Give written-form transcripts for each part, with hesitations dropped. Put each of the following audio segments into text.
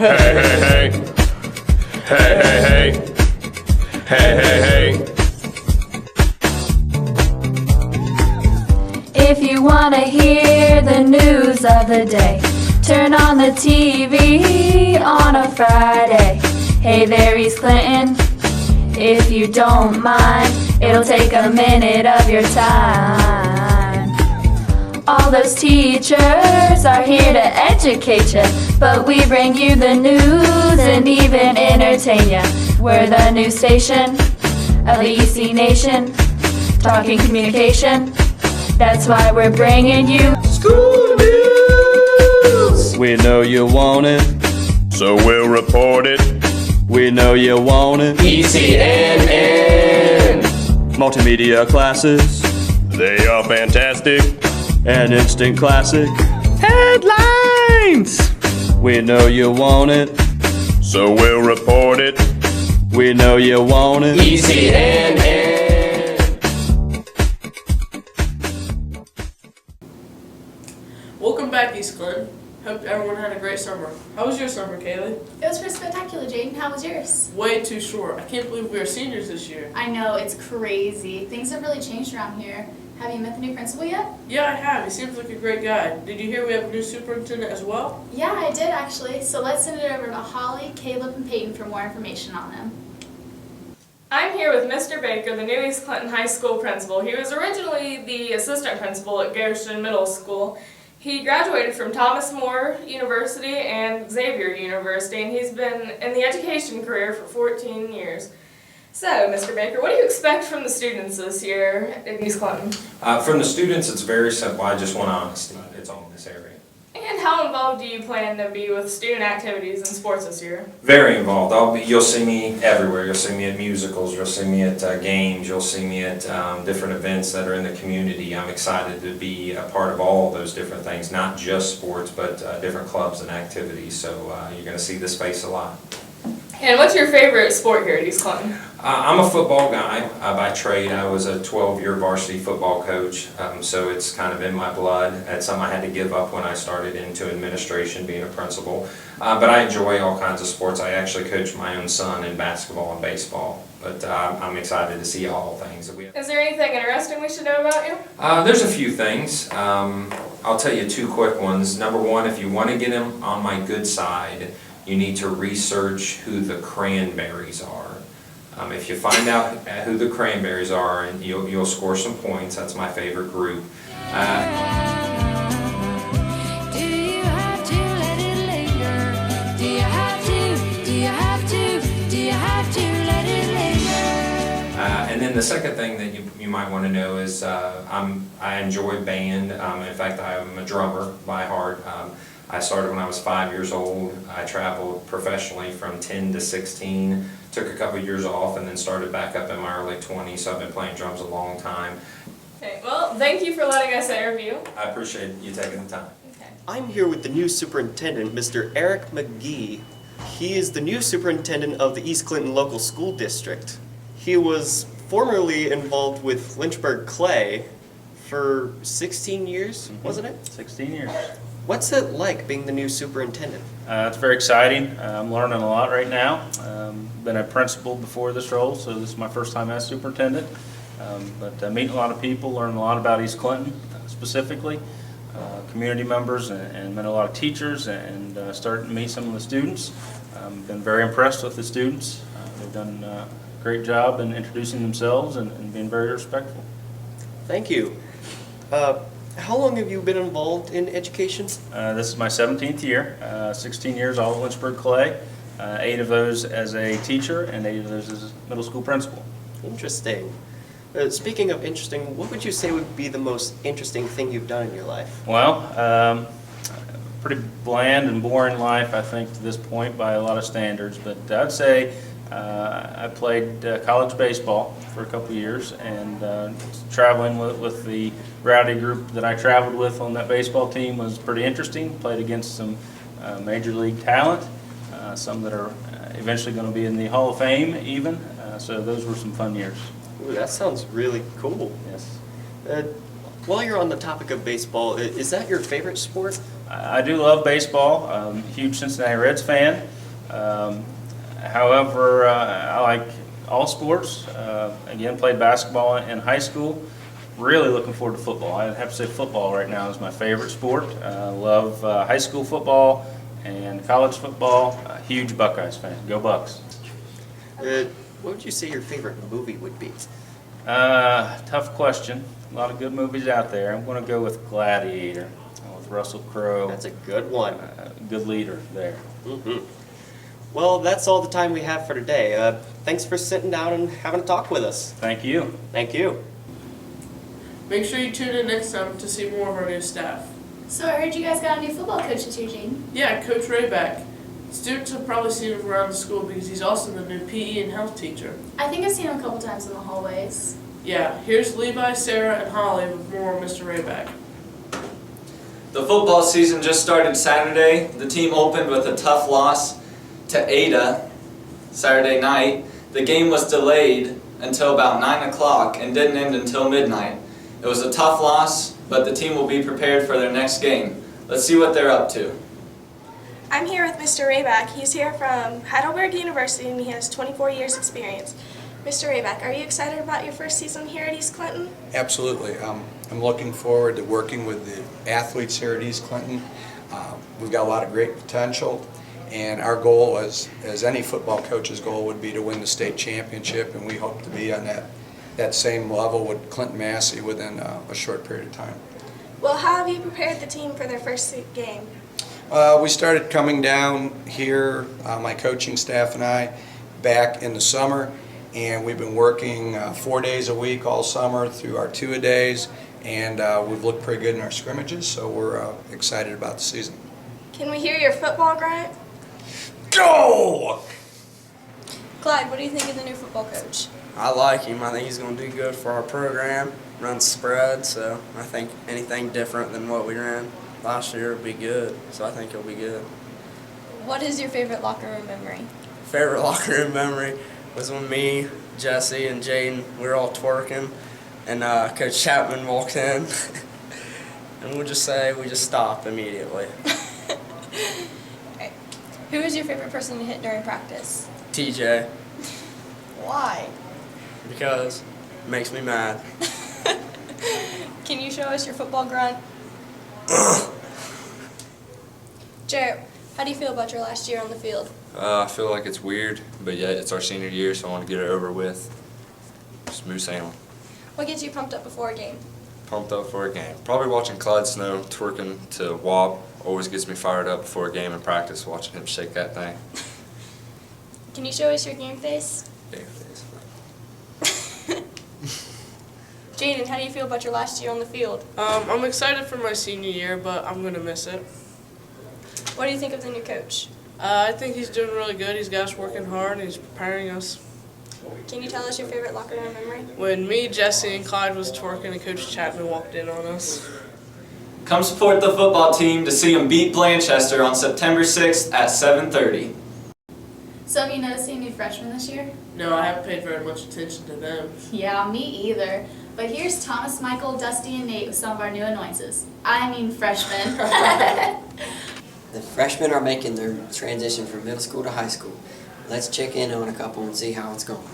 Hey, hey, hey. Hey, hey, hey. Hey, hey, hey. If you want to hear the news of the day, turn on the TV on a Friday. Hey there, East Clinton, if you don't mind, it'll take a minute of your time. All those teachers are here to educate you, but we bring you the news and even entertain you. We're the news station of the EC Nation, talking communication. That's why we're bringing you School news. We know you want it, So we'll report it. we know you want it. Ecnn. Multimedia classes, They are fantastic. an instant classic. Headlines. We know you want it, So we'll report it. we know you want it. Ecnn. Welcome back, East Clinton. Hope everyone had a great summer. How was your summer, Kaylee? It was pretty spectacular, Jaden. How was yours? Way too short. I can't believe we are seniors this year. I know, it's crazy. Things have really changed around here. Have you met the new principal yet? Yeah, I have. He seems like a great guy. Did you hear we have a new superintendent as well? Yeah, I did actually. So let's send it over to Holly, Caleb, and Peyton for more information on them. I'm here with Mr. Baker, the new East Clinton High School principal. He was originally the assistant principal at Garrison Middle School. He graduated from Thomas More University and Xavier University, and he's been in the education career for 14 years. So, Mr. Baker, what do you expect from the students this year at East Clinton? From the students, it's very simple. I just want honesty. It's all in this area. And how involved do you plan to be with student activities and sports this year? Very involved. You'll see me everywhere. You'll see me at musicals. You'll see me at games. You'll see me at different events that are in the community. I'm excited to be a part of all of those different things, not just sports, but different clubs and activities. So you're going to see this space a lot. And what's your favorite sport here at East Clinton? I'm a football guy by trade. I was a 12-year varsity football coach, so it's kind of in my blood. It's something I had to give up when I started into administration, being a principal. But I enjoy all kinds of sports. I actually coach my own son in basketball and baseball. But I'm excited to see all things that we have. Is there anything interesting we should know about you? There's a few things. I'll tell you two quick ones. Number one, if you want to get him on my good side, you need to research who the Cranberries are. If you find out who the Cranberries are, and you'll score some points. That's my favorite group. And then the second thing that you might want to know is I enjoy band. In fact, I'm a drummer by heart. I started when I was 5 years old. I traveled professionally from 10 to 16, took a couple years off, and then started back up in my early 20s, so I've been playing drums a long time. Okay, well, thank you for letting us interview. I appreciate you taking the time. Okay. I'm here with the new superintendent, Mr. Eric McGee. He is the new superintendent of the East Clinton Local School District. He was formerly involved with Lynchburg Clay for 16 years, wasn't it? 16 years. What's it like being the new superintendent? It's very exciting. I'm learning a lot right now. Been a principal before this role, so this is my first time as superintendent. But meeting a lot of people, learning a lot about East Clinton specifically, community members, and met a lot of teachers, and starting to meet some of the students. Been very impressed with the students. They've done a great job in introducing themselves and being very respectful. Thank you. How long have you been involved in education? This is my 17th year, 16 years all at Lynchburg Clay, 8 of those as a teacher and 8 of those as a middle school principal. Interesting. Speaking of interesting, what would you say would be the most interesting thing you've done in your life? Well, pretty bland and boring life, I think, to this point by a lot of standards, but I'd say I played college baseball for a couple years, and traveling with the rowdy group that I traveled with on that baseball team was pretty interesting. Played against some major league talent, some that are eventually going to be in the Hall of Fame even, so those were some fun years. Ooh, that sounds really cool. Yes. While you're on the topic of baseball, is that your favorite sport? I do love baseball. I'm a huge Cincinnati Reds fan. However, I like all sports. Again, played basketball in high school. Really looking forward to football. I'd have to say football right now is my favorite sport. Love high school football and college football. Huge Buckeyes fan. Go Bucks. What would you say your favorite movie would be? Tough question. A lot of good movies out there. I'm going to go with Gladiator with Russell Crowe. That's a good one. Good leader there. Well, that's all the time we have for today. Thanks for sitting down and having a talk with us. Thank you. Thank you. Make sure you tune in next time to see more of our new staff. So I heard you guys got a new football coach this year, Gene. Yeah, Coach Rayback. Students have probably seen him around the school because he's also the new PE and health teacher. I think I've seen him a couple times in the hallways. Yeah, here's Levi, Sarah, and Holly with more on Mr. Rayback. The football season just started Saturday. The team opened with a tough loss to Ada Saturday night. The game was delayed until about 9 o'clock and didn't end until midnight. It was a tough loss, but the team will be prepared for their next game. Let's see what they're up to. I'm here with Mr. Rayback. He's here from Heidelberg University and he has 24 years experience. Mr. Rayback, are you excited about your first season here at East Clinton? Absolutely. I'm looking forward to working with the athletes here at East Clinton. We've got a lot of great potential, and our goal, as any football coach's goal, would be to win the state championship, and we hope to be on that same level with Clinton Massey within a short period of time. Well, how have you prepared the team for their first game? We started coming down here, my coaching staff and I, back in the summer, and we've been working 4 days a week all summer through our two-a-days, and we've looked pretty good in our scrimmages, so we're excited about the season. Can we hear your football grunt? Go! Clyde, what do you think of the new football coach? I like him. I think he's going to do good for our program, run spread, so I think anything different than what we ran last year will be good, so I think he'll be good. What is your favorite locker room memory? Favorite locker room memory was when me, Jesse, and Jaden, we were all twerking, and Coach Chapman walked in, and we'll just say we just stopped immediately. Right. Who is your favorite person to hit during practice? TJ, Why? because it makes me mad. Can you show us your football grunt? Jarrett, how do you feel about your last year on the field? I feel like it's weird, but yet it's our senior year, so I want to get it over with. Smooth sailing. What gets you pumped up before a game? Pumped up for a game. Probably watching Clyde Snow twerking to WAP always gets me fired up before a game in practice, watching him shake that thing. Can you show us your game face? Game face. Jaden, how do you feel about your last year on the field? I'm excited for my senior year, but I'm going to miss it. What do you think of the new coach? I think he's doing really good. He's got us working hard, and he's preparing us. Can you tell us your favorite locker room memory? When me, Jesse, and Clyde was twerking and Coach Chapman walked in on us. Come support the football team to see them beat Blanchester on September 6th at 7:30. So have you noticed any new freshmen this year? No, I haven't paid very much attention to them. Yeah, me either. But here's Thomas, Michael, Dusty, and Nate with some of our new annoyances. I mean freshmen. The freshmen are making their transition from middle school to high school. Let's check in on a couple and see how it's going.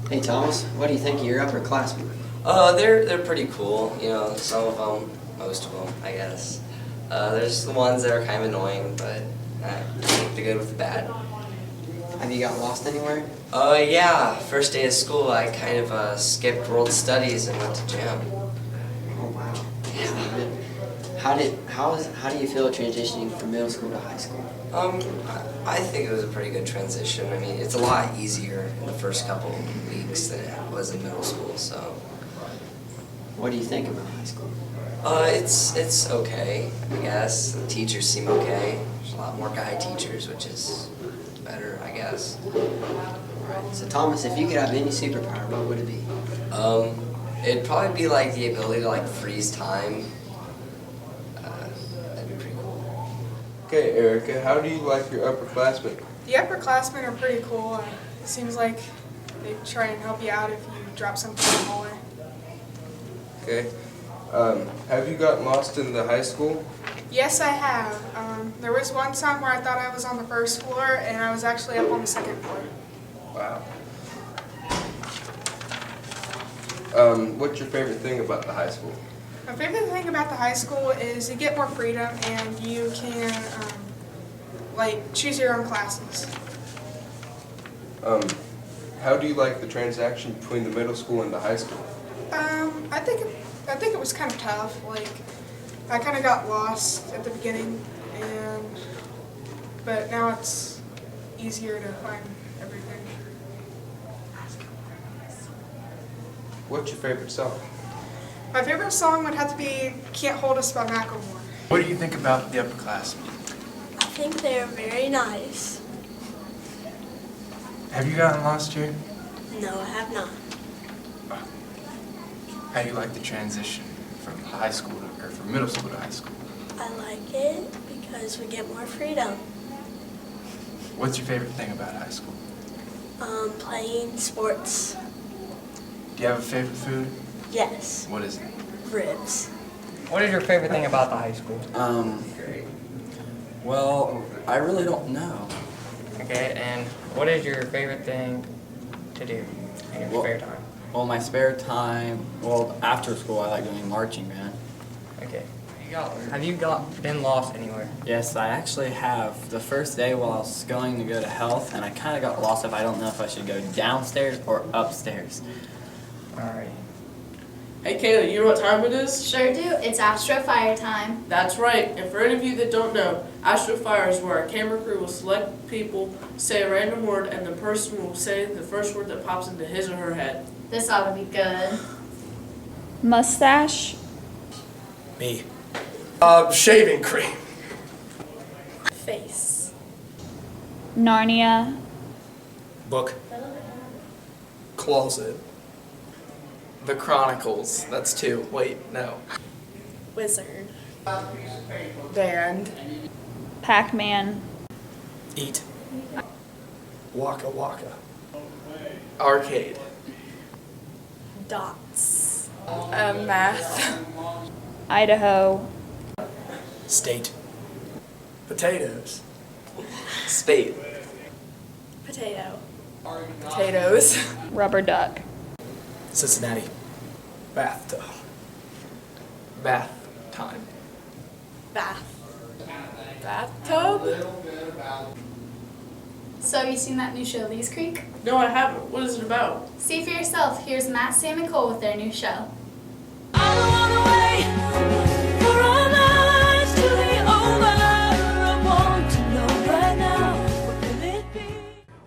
Hey Thomas, what do you think of your upperclassmen? They're pretty cool. You know, some of them, most of them, I guess. There's the ones that are kind of annoying, but the good with the bad. Have you got lost anywhere? Yeah. First day of school, I kind of skipped world studies and went to gym. Oh wow. Yeah. How do you feel transitioning from middle school to high school? I think it was a pretty good transition. I mean, it's a lot easier in the first couple of weeks than it was in middle school. So. What do you think about high school? It's okay, I guess. The teachers seem okay. There's a lot more guy teachers, which is better, I guess. Right. So Thomas, if you could have any superpower, what would it be? It'd probably be like the ability to like freeze time. That'd be pretty cool. Okay, Erica, how do you like your upperclassmen? The upperclassmen are pretty cool. It seems like they try and help you out if you drop something in the hallway. Okay. Have you gotten lost in the high school? Yes, I have. There was one time where I thought I was on the first floor, and I was actually up on the second floor. Wow. What's your favorite thing about the high school? My favorite thing about the high school is you get more freedom, and you can choose your own classes. How do you like the transaction between the middle school and the high school? I think it was kind of tough. I kind of got lost at the beginning, but now it's easier to find everything. What's your favorite song? My favorite song would have to be "Can't Hold Us" by Macklemore. What do you think about the upperclassmen? I think they're very nice. Have you gotten lost here? No, I have not. How do you like the transition from high school or from middle school to high school? I like it because we get more freedom. What's your favorite thing about high school? Playing sports. Do you have a favorite food? Yes. What is it? Ribs. What is your favorite thing about the high school? Well, I really don't know. Okay, and what is your favorite thing to do in your spare time? Well, my spare time, after school I like doing marching band. Okay. Have you been lost anywhere? Yes, I actually have. The first day while I was going to go to health, and I kind of got lost if I don't know if I should go downstairs or upstairs. Alright. Hey Kayla, you know what time it is? Sure do. It's Astro Fire time. That's right. And for any of you that don't know, Astro Fire is where our camera crew will select people, say a random word, and the person will say the first word that pops into his or her head. This ought to be good. Mustache. Me. Shaving cream. Face. Narnia. Book. Closet. The Chronicles. That's 2. Wait, no. Wizard. Band. Pac-Man. Eat. Waka Waka. Arcade. Dots. Math. Idaho. State. Potatoes. Spade. Potato. Potatoes. Rubber duck. Cincinnati. Bathtub. Bath time. Bath. Bathtub. So, you seen that new show, Lee's Creek? No, I haven't. What is it about? See for yourself. Here's Matt, Sam, and Cole with their new show.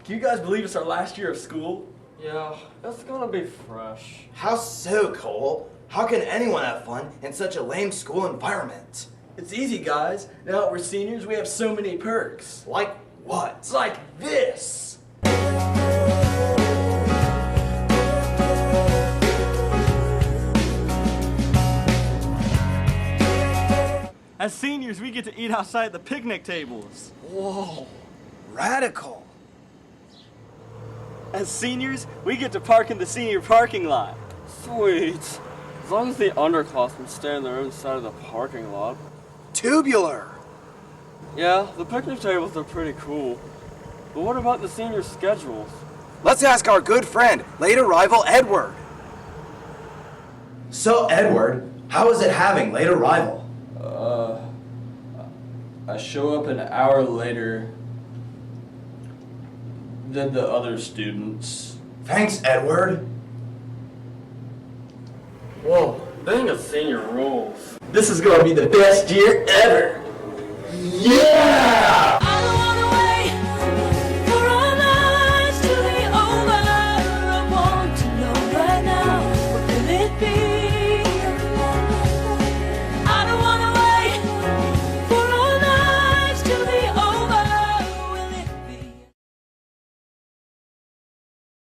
Can you guys believe it's our last year of school? Yeah, it's gonna be fresh. How so, Cole? How can anyone have fun in such a lame school environment? It's easy, guys. Now that we're seniors, we have so many perks. Like what? It's like this. As seniors, we get to eat outside the picnic tables. Whoa, radical. As seniors, we get to park in the senior parking lot. Sweet. As long as the underclassmen stay on their own side of the parking lot. Tubular. Yeah, the picnic tables are pretty cool. But what about the senior schedules? Let's ask our good friend, late arrival Edward. So, Edward, how is it having late arrival? I show up an hour later than the other students. Thanks, Edward. Whoa, being a senior rules. This is gonna be the best year ever. Yeah!